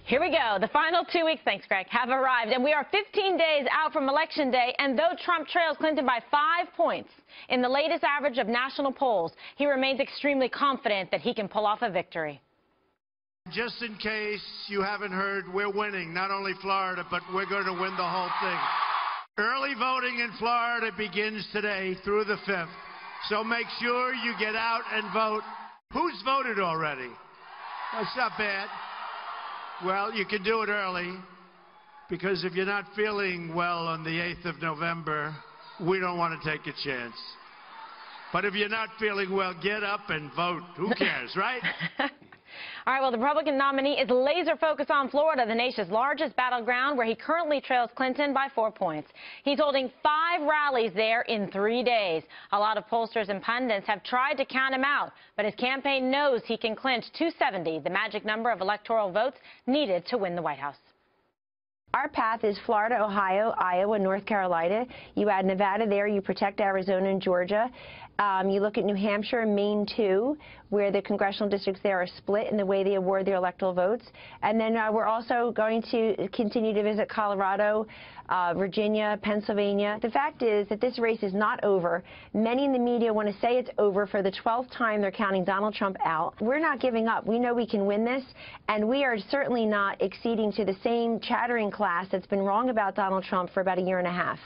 Here we go. The final 2 weeks, thanks, Greg, have arrived, and we are 15 days out from Election Day. And though Trump trails Clinton by 5 points in the latest average of national polls, he remains extremely confident that he can pull off a victory. Just in case you haven't heard, we're winning, not only Florida, but we're going to win the whole thing. Early voting in Florida begins today through the 5th, so make sure you get out and vote. Who's voted already? That's not bad. Well, you can do it early, because if you're not feeling well on the 8th of November, we don't want to take a chance. But if you're not feeling well, get up and vote. Who cares, right? All right, well, the Republican nominee is laser focused on Florida, the nation's largest battleground, where he currently trails Clinton by 4 points. He's holding 5 rallies there in 3 days. A lot of pollsters and pundits have tried to count him out, but his campaign knows he can clinch 270, the magic number of electoral votes needed to win the White House. Our path is Florida, Ohio, Iowa, North Carolina. You add Nevada there, you protect Arizona and Georgia. You look at New Hampshire and Maine, too, where the congressional districts there are split in the way they award their electoral votes. And then we're also going to continue to visit Colorado, Virginia, Pennsylvania. The fact is that this race is not over. Many in the media want to say it's over. For the 12th time, they're counting Donald Trump out. We're not giving up. We know we can win this, and we are certainly not acceding to the same chattering class that's been wrong about Donald Trump for about a year and a half.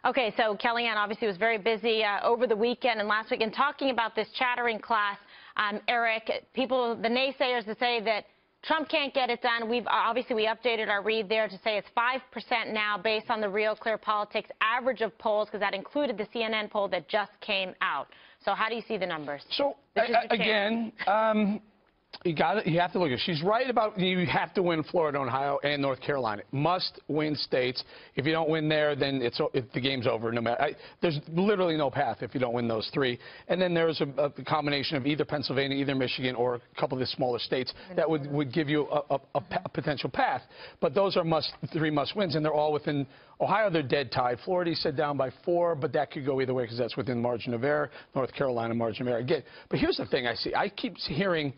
Okay, so Kellyanne obviously was very busy over the weekend and last week in talking about this chattering class. Eric, people, the naysayers that say that Trump can't get it done, we updated our read there to say it's 5% now based on the Real Clear Politics average of polls, because that included the CNN poll that just came out. So how do you see the numbers? So, again, you have to look at it. She's right about you have to win Florida, Ohio, and North Carolina. Must-win states. If you don't win there, then the game's over. No matter, there's literally no path if you don't win those 3. And then there's a combination of either Pennsylvania, either Michigan, or a couple of the smaller states that would give you a potential path. But those are 3 must-wins, and they're all within. Ohio, they're dead tied. Florida, you said down by 4, but that could go either way because that's within margin of error. North Carolina, margin of error again. But here's the thing I see. I keep hearing.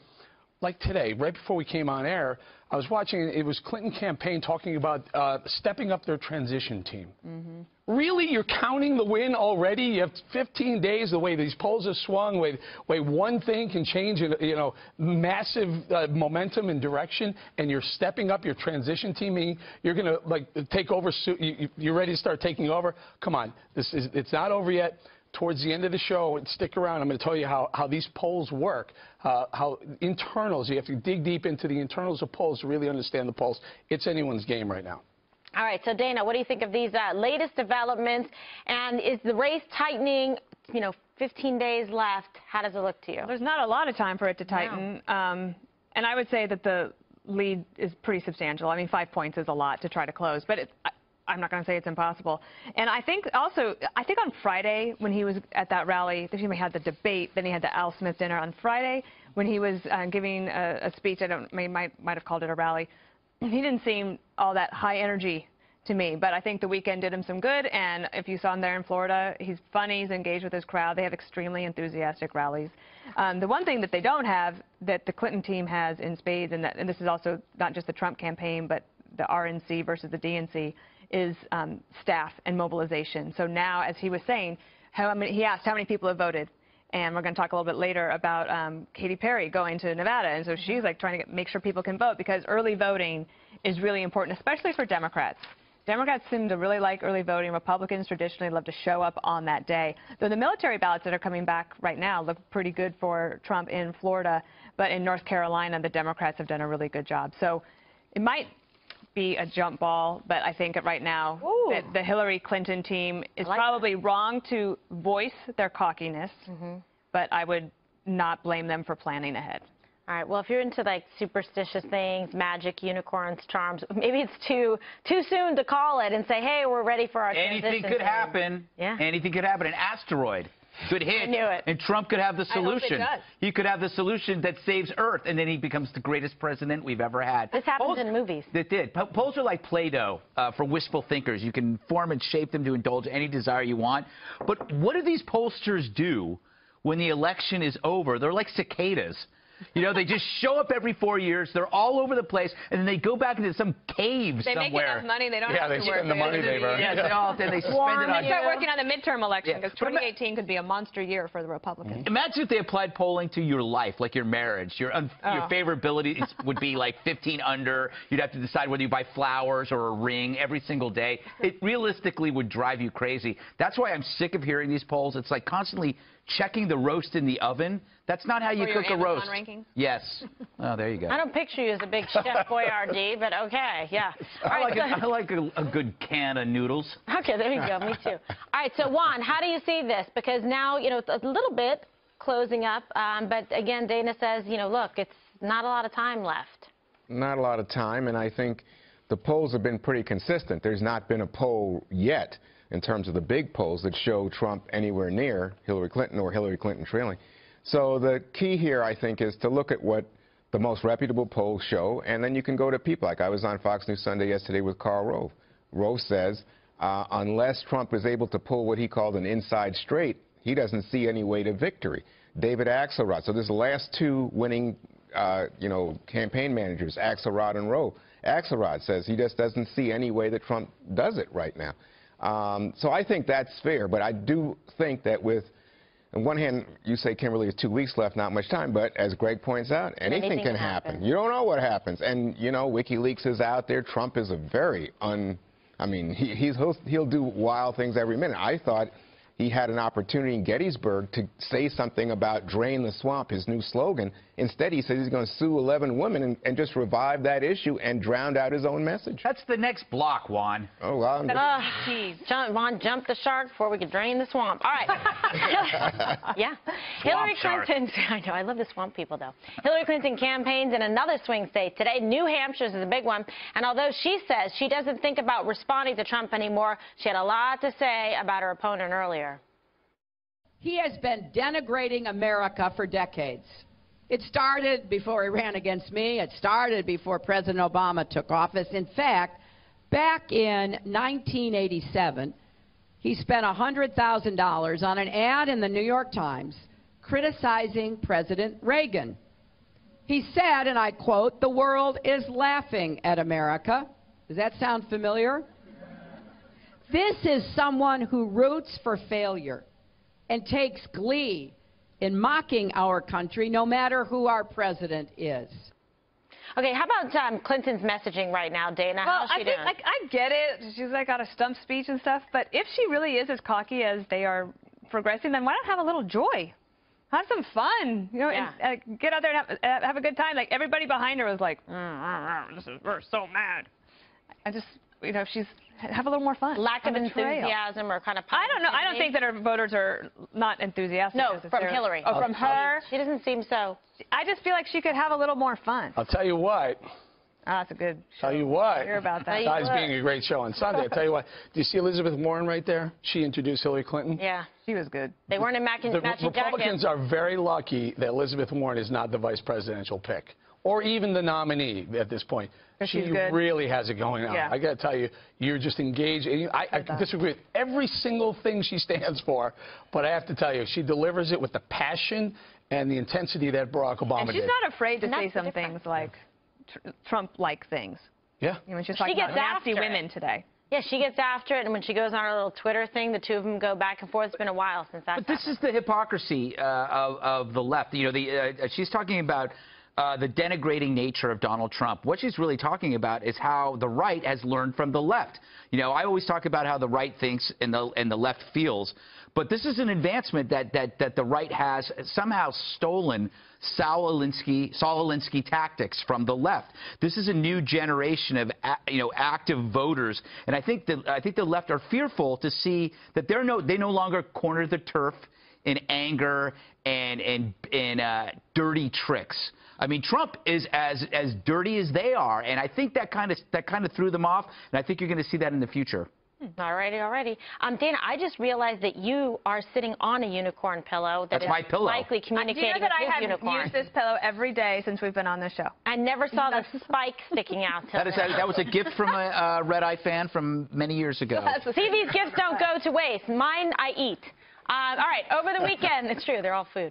Like today, right before we came on air, I was watching, it was Clinton campaign talking about stepping up their transition team. Really? You're counting the win already? You have 15 days, the way these polls have swung, the way one thing can change, massive momentum and direction, and you're stepping up your transition team, meaning you're going to, take over, you're ready to start taking over? Come on, it's not over yet. Towards the end of the show, and stick around, I'm going to tell you how these polls work, how internals, you have to dig deep into the internals of polls to really understand the polls. It's anyone's game right now. All right, so Dana, what do you think of these latest developments? And is the race tightening, 15 days left? How does it look to you? There's not a lot of time for it to tighten. No. And I would say that the lead is pretty substantial. I mean, 5 points is a lot to try to close, but I'm not going to say it's impossible. And I think also, on Friday when he was at that rally, he had the debate, then he had the Al Smith dinner. On Friday when he was giving a speech, might have called it a rally, he didn't seem all that high energy to me. But I think the weekend did him some good. And if you saw him there in Florida, he's funny, he's engaged with his crowd. They have extremely enthusiastic rallies. The one thing that they don't have that the Clinton team has in spades, and this is also not just the Trump campaign, but the RNC versus the DNC, is staff and mobilization. So now, as he was saying, he asked how many people have voted. And we're going to talk a little bit later about Katy Perry going to Nevada. And so she's trying to make sure people can vote, because early voting is really important, especially for Democrats. Democrats seem to really like early voting. Republicans traditionally love to show up on that day. Though the military ballots that are coming back right now look pretty good for Trump in Florida. But in North Carolina, the Democrats have done a really good job. So it might be a jump ball, but I think right now that the Hillary Clinton team is probably wrong to voice their cockiness, but I would not blame them for planning ahead. All right, well, if you're into superstitious things, magic, unicorns, charms, maybe it's too soon to call it and say, hey, we're ready for our transition. Anything could happen. Yeah. Anything could happen. An asteroid could hit. I knew it. And Trump could have the solution. I hope it does. He could have the solution that saves Earth, and then he becomes the greatest president we've ever had. This happens in movies. It did. Polls are like Play-Doh for wishful thinkers. You can form and shape them to indulge any desire you want. But what do these pollsters do when the election is over? They're like cicadas. You know, they just show up every 4 years. They're all over the place, and then they go back into some cave They somewhere. make enough money, they don't have they to work. spend the money they've earned. Yes, they all they spend it on. They start working on the midterm election because But 2018 could be a monster year for the Republicans. Imagine if they applied polling to your life, like your marriage. Your favorability would be like 15 under. You'd have to decide whether you buy flowers or a ring every single day. It realistically would drive you crazy. That's why I'm sick of hearing these polls. It's like constantly checking the roast in the oven. That's not how you cook a roast. Rankings? Yes. Oh, there you go. I don't picture you as a big Chef Boyardee, but okay, yeah. All right, I like a good can of noodles. Okay, there you go. Me too. All right, so Juan, how do you see this? Because now, you know, it's a little bit closing up, but again, Dana says, you know, look, it's not a lot of time left. Not a lot of time, and I think the polls have been pretty consistent. There's not been a poll yet in terms of the big polls that show Trump anywhere near Hillary Clinton or Hillary Clinton trailing. So the key here, I think, is to look at what the most reputable polls show, and then you can go to people. Like I was on Fox News Sunday yesterday with Karl Rove. Rove says unless Trump is able to pull what he called an inside straight, he doesn't see any way to victory. David Axelrod. So this last two winning campaign managers, Axelrod and Rove. Axelrod says he just doesn't see any way that Trump does it right now. So I think that's fair, but I do think that with, on one hand, you say, Kimberly, there's 2 weeks left, not much time, but as Greg points out, anything can happen. You don't know what happens. And, you know, WikiLeaks is out there. Trump is a very he'll do wild things every minute. I thought he had an opportunity in Gettysburg to say something about drain the swamp, his new slogan. Instead, he says he's going to sue 11 women and just revive that issue and drown out his own message. That's the next block, Juan. Oh, well. Juan jumped the shark before we could drain the swamp. All right. Yeah. Hillary Clinton, I know, I love the swamp people, though. Hillary Clinton campaigns in another swing state today. New Hampshire's is a big one. And although she says she doesn't think about responding to Trump anymore, she had a lot to say about her opponent earlier. He has been denigrating America for decades. It started before he ran against me. It started before President Obama took office. In fact, back in 1987, he spent $100,000 on an ad in the New York Times criticizing President Reagan. He said, and I quote, "The world is laughing at America." Does that sound familiar? This is someone who roots for failure and takes glee in mocking our country, no matter who our president is. Okay, how about Clinton's messaging right now, Dana? Well, How's she doing? I get it. She's got a stump speech and stuff, but if she really is as cocky as they are progressing, then why not have a little joy? Have some fun, you know, and get out there and have a good time. Like, everybody behind her was like, we're so mad. I just, you know, have a little more fun. Lack of enthusiasm or kind of I don't know. I don't think that her voters are not enthusiastic. No, from Hillary. Oh, from her? She doesn't seem so. I just feel like she could have a little more fun. I'll tell you what. That's a good show. Tell you what. Hear about that. Besides being a great show on Sunday, I'll tell you what. Do you see Elizabeth Warren right there? She introduced Hillary Clinton. Yeah. She was good. They weren't in matching jackets. The Republicans are very lucky that Elizabeth Warren is not the vice presidential pick, or even the nominee at this point. She really has it going on. Yeah. I got to tell you, you're just engaged. I disagree with every single thing she stands for, but I have to tell you, she delivers it with the passion and the intensity that Barack Obama did. And she's not afraid to say some things like Trump-like things. Yeah. You know, she's talking about nasty women today. Yeah, she gets after it, and when she goes on her little Twitter thing, the two of them go back and forth. It's been a while since that. But this is the hypocrisy of the left. You know, she's talking about the denigrating nature of Donald Trump. What she's really talking about is how the right has learned from the left. You know, I always talk about how the right thinks and the left feels, but this is an advancement that the right has somehow stolen Saul Alinsky tactics from the left. This is a new generation of active voters, and I think the left are fearful to see that they no longer corner the turf in anger and dirty tricks. I mean, Trump is as dirty as they are, and I think that kind of threw them off, and I think you're going to see that in the future. All righty. Dana, I just realized that you are sitting on a unicorn pillow. That's my pillow. Likely communicating Do you know that with I have unicorn. used this pillow every day since we've been on this show? I never saw the spike sticking out. That was a gift from a Red Eye fan from many years ago. See, these gifts don't go to waste. Mine, I eat. All right, over the weekend, it's true, they're all food.